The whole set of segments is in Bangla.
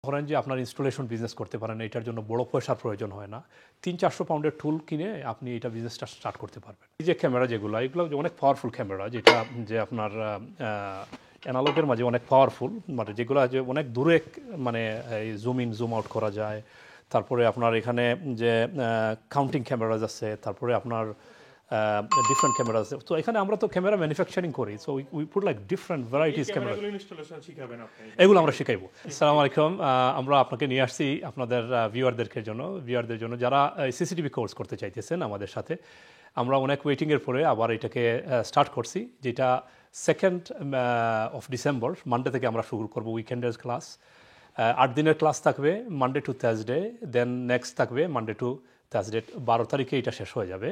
ধরেন যে আপনার ইনস্টলেশন বিজনেস করতে পারেন, এটার জন্য বড় পয়সার প্রয়োজন হয় না। 300-400 পাউন্ডের টুল কিনে আপনি এটা বিজনেসটা স্টার্ট করতে পারবেন। এই যে ক্যামেরা এগুলো অনেক পাওয়ারফুল ক্যামেরা, যেটা যে আপনার অ্যানালগের মাঝে অনেক পাওয়ারফুল, মানে যেগুলো যে অনেক দূরে মানে জুম ইন জুম আউট করা যায়। তারপরে আপনার এখানে যে কাউন্টিং ক্যামেরাজ আছে, তারপরে আপনার ডিফারেন্ট ক্যামেরা আছে। তো এখানে আমরা তো ক্যামেরা ম্যানুফ্যাকচারিং করি, so we put like different varieties camera. এগুলো আমরা শেখাইবো। আসসালামু আলাইকুম। আমরা আপনাকে নিয়ে আসছি আপনাদের ভিউয়ারদের জন্য যারা সিসিটিভি কোর্স করতে চাইতেছেন আমাদের সাথে। আমরা অনেক ওয়েটিংয়ের পরে আবার এটাকে স্টার্ট করছি, যেটা 2nd of December মানডে থেকে আমরা শুরু করবো উইকেন্ডের ক্লাস। 8 দিনের ক্লাস থাকবে, Monday to Thursday, then next থাকবে মানডে টু থার্সডে। 12 তারিখে এটা শেষ হয়ে যাবে,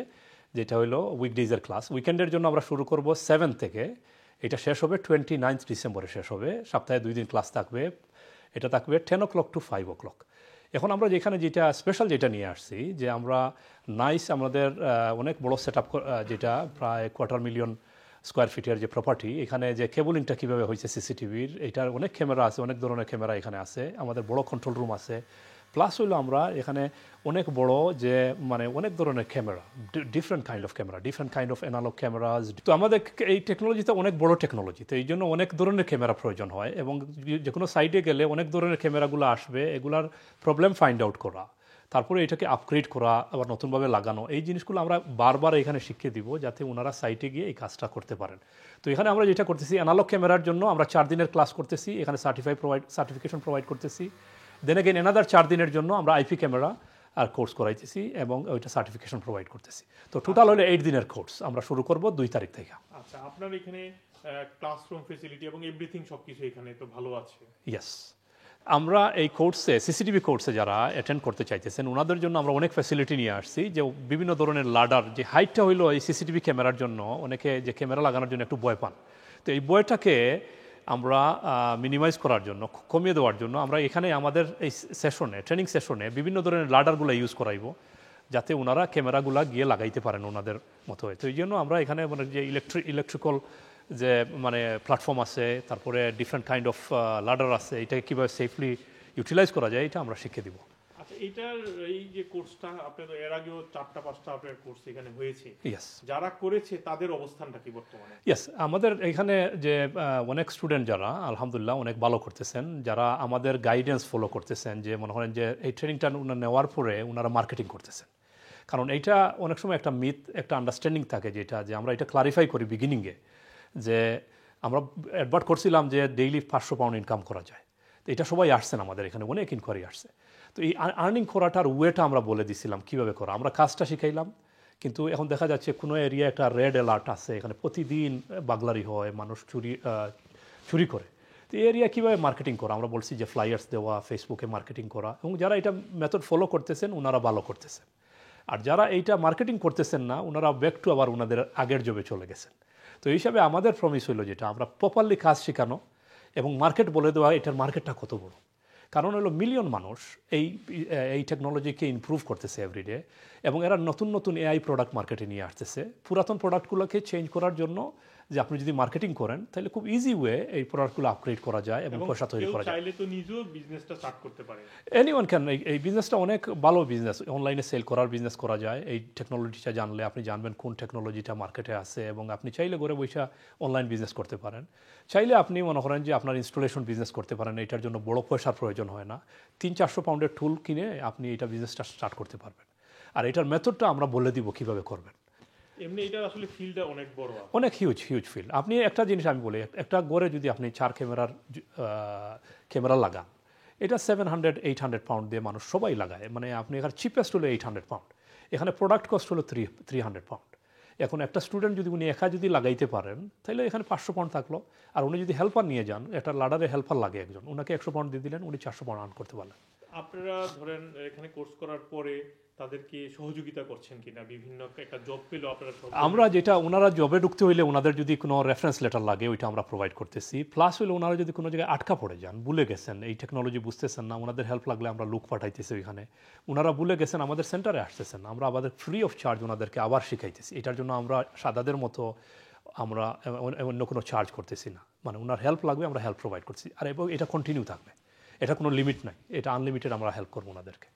যেটা হলো উইকডেজের ক্লাস। উইকেন্ডের জন্য আমরা শুরু করব 7 থেকে, এটা শেষ হবে 29 ডিসেম্বরে শেষ হবে। সপ্তাহে 2 দিন ক্লাস থাকবে, এটা থাকবে 10 o'clock to 5 o'clock। এখন আমরা যেখানে যেটা স্পেশাল যেটা নিয়ে আসছি, যে আমরা আমাদের অনেক বড় সেট আপ, যেটা প্রায় 250,000 স্কোয়ার ফিটের যে প্রপার্টি, এখানে যে কেবলিংটা কীভাবে হয়েছে সিসিটিভির, এটার অনেক ক্যামেরা আছে, অনেক ধরনের ক্যামেরা এখানে আছে। আমাদের বড় কন্ট্রোল রুম আছে, প্লাস হইলো আমরা এখানে অনেক বড় যে মানে অনেক ধরনের camera, different kind of analog cameras. তো আমাদের এই টেকনোলজিতে অনেক বড় টেকনোলজি, তো এই জন্য অনেক ধরনের ক্যামেরা প্রয়োজন হয়, এবং যে কোনো সাইডে গেলে অনেক ধরনের ক্যামেরাগুলো আসবে, এগুলার প্রবলেম ফাইন্ড আউট করা, তারপরে এটাকে আপগ্রেড করা, আবার নতুনভাবে লাগানো, এই জিনিসগুলো আমরা বারবার এখানে শিখিয়ে দিব, যাতে ওনারা সাইটে গিয়ে এই কাজটা করতে পারেন। তো এখানে আমরা যেটা করতেছি, অ্যানালগ ক্যামেরার জন্য আমরা 4 দিনের ক্লাস করতেছি, এখানে সার্টিফিকেশন প্রোভাইড করতেছি। দেন এগেন এনাদার 4 দিনের জন্য আমরা আইপি ক্যামেরা আর কোর্স করাইতেছি, এবং ওইটা সার্টিফিকেশন প্রোভাইড করতেছি। তো টোটাল হলো 8 দিনের কোর্স। আমরা শুরু করব 2 তারিখ থেকে। আচ্ছা, আপনার এখানে ক্লাসরুম ফ্যাসিলিটি এবং এভরিথিং সবকিছু এখানে তো ভালো আছে? ইয়েস, আমরা এই কোর্সে সিসিটিভি কোর্সে যারা অ্যাটেন্ড করতে চাইতেছেন ওনাদের জন্য আমরা অনেক ফ্যাসিলিটি নিয়ে আসছি, যে বিভিন্ন ধরনের লাডার, যে হাইটটা হইলো এই সিসিটিভি ক্যামেরার জন্য অনেকে যে ক্যামেরা লাগানোর জন্য একটু ভয় পান, তো এই ভয়টাকে আমরা মিনিমাইজ করার জন্য, কমিয়ে দেওয়ার জন্য আমরা এখানে আমাদের এই ট্রেনিং সেশনে বিভিন্ন ধরনের লাডারগুলো ইউজ করাইব, যাতে ওনারা ক্যামেরাগুলা গিয়ে লাগাইতে পারেন ওনাদের মতো হয়। তো এই জন্য আমরা এখানে মানে যে ইলেকট্রিক্যাল যে মানে প্ল্যাটফর্ম আছে, তারপরে ডিফারেন্ট কাইন্ড অফ লাডার আছে, এটাকে কীভাবে সেফলি ইউটিলাইজ করা যায় এটা আমরা শিখিয়ে দিব। আচ্ছা, এটার এই যে কোর্সটা আপনাদের এর আগেও 4-5টা আপনার কোর্স এখানে হয়েছে, ইয়েস, যারা করেছে তাদের অবস্থানটা কি বর্তমানে? ইয়েস, আমাদের এখানে যে অনেক স্টুডেন্ট যারা আলহামদুলিল্লাহ অনেক ভালো করতেছেন, যারা আমাদের গাইডেন্স ফলো করতেছেন, যে মনে করেন যে এই ট্রেনিংটা নেওয়ার পরে ওনারা মার্কেটিং করতেছেন। কারণ এইটা অনেক সময় একটা একটা আন্ডারস্ট্যান্ডিং থাকে, যেটা যে আমরা এটা ক্লারিফাই করি বিগিনিংয়ে, যে আমরা অ্যাডভার্ট করছিলাম যে ডেইলি 500 পাউন্ড ইনকাম করা যায়। তো এটা সবাই আসছেন আমাদের এখানে, অনেক ইনকোয়ারি আসছে। তো এই আর্নিং করাটার ওয়েটা আমরা বলে দিছিলাম কীভাবে করা, আমরা কাজটা শিখাইলাম। কিন্তু এখন দেখা যাচ্ছে কোনো এরিয়া একটা রেড অ্যালার্ট আছে, এখানে প্রতিদিন বাগলারি হয়, মানুষ চুরি করে। তো এই এরিয়া কীভাবে মার্কেটিং করা, আমরা বলছি যে ফ্লাইয়ার্স দেওয়া, ফেসবুকে মার্কেটিং করা, এবং যারা এটা মেথড ফলো করতেছেন ওনারা ভালো করতেছেন। আর যারা এইটা মার্কেটিং করতেছেন না, ওনারা ব্যাক টু আবার ওনাদের আগের জবে চলে গেছেন। তো এই হিসাবে আমাদের প্রমিস হলো যেটা আমরা প্রপারলি কাজ শেখানো এবং মার্কেট বলে দেওয়া, এটার মার্কেটটা কত বড়। কারণ হলো মিলিয়ন মানুষ এই টেকনোলজিকে ইমপ্রুভ করতেছে এভরিডে, এবং এরা নতুন নতুন এআই প্রোডাক্ট মার্কেটে নিয়ে আসতেছে। পুরাতন প্রোডাক্টগুলোকে চেঞ্জ করার জন্য যে আপনি যদি মার্কেটিং করেন, তাহলে খুব ইজি ওয়ে এই প্রোডাক্টগুলো আপগ্রেড করা যায় এবং পয়সা তৈরি করা যায়। চাইলে তো নিজেও বিজনেসটা স্টার্ট করতে পারে, এনিওয়ান ক্যান। এই বিজনেসটা অনেক ভালো বিজনেস, অনলাইনে সেল করার বিজনেস করা যায়। এই টেকনোলজিটা জানলে আপনি জানবেন কোন টেকনোলজিটা মার্কেটে আছে, এবং আপনি চাইলে ঘরে বসে অনলাইন বিজনেস করতে পারেন। চাইলে আপনি মনে করেন যে আপনার ইনস্টলেশন বিজনেস করতে পারেন, এটার জন্য বড় পয়সার প্রয়োজন হয় না। 300-400 পাউন্ডের টুল কিনে আপনি এটা বিজনেসটা স্টার্ট করতে পারবেন। আর এটার মেথডটা আমরা বলে দিব কীভাবে করবেন। এমনি এটা আসলে ফিল্ডটা অনেক বড়, অনেক হিউজ ফিল্ড। আপনি একটা জিনিস আমি বলি, একটা গড়ে যদি আপনি 4 ক্যামেরা লাগান, এটা 700-800 পাউন্ড দিয়ে মানুষ সবাই লাগায়। মানে আপনি এখানে চিপেস্ট হলো 800 পাউন্ড, এখানে প্রোডাক্ট কস্ট হলো 300 পাউন্ড। এখন একটা স্টুডেন্ট যদি উনি একা যদি লাগাইতে পারেন, তাহলে এখানে 500 পাউন্ড থাকলো। আর উনি যদি হেল্পার নিয়ে যান, একটা লাডারে হেল্পার লাগে একজন, ওনাকে 100 পাউন্ড দিয়ে দিলেন, উনি 400 পাউন্ড আর্ন করতে পারলেন। আপনারা ধরেন এখানে কোর্স করার পরে তাদেরকে সহযোগিতা করছেন কিনা, বিভিন্ন একটা জব পেলো আপনারা? আমরা যেটা ওনারা জবে ঢুকতে হইলে ওনাদের যদি কোনো রেফারেন্স লেটার লাগে, ওইটা আমরা প্রোভাইড করতেছি। প্লাস হইলে ওনারা যদি কোনো জায়গায় আটকা পড়ে যান, ভুলে গেছেন, এই টেকনোলজি বুঝতেছেন না, ওনাদের হেল্প লাগলে আমরা লোক পাঠাইতেছি ওইখানে। ওনারা ভুলে গেছেন, আমাদের সেন্টারে আসতেছেন, আমরা আমাদের ফ্রি অফ চার্জ ওনাদেরকে আবার শিখাইতেছি। এটার জন্য আমরা সাদাদের মতো আমরা অন্য কোনো চার্জ করতেছি না। মানে ওনার হেল্প লাগবে, আমরা হেল্প প্রোভাইড করছি, আর এবং এটা কন্টিনিউ থাকবে। এটা কোনো লিমিট নাই, এটা আনলিমিটেড আমরা হেল্প করবো ওনাদেরকে।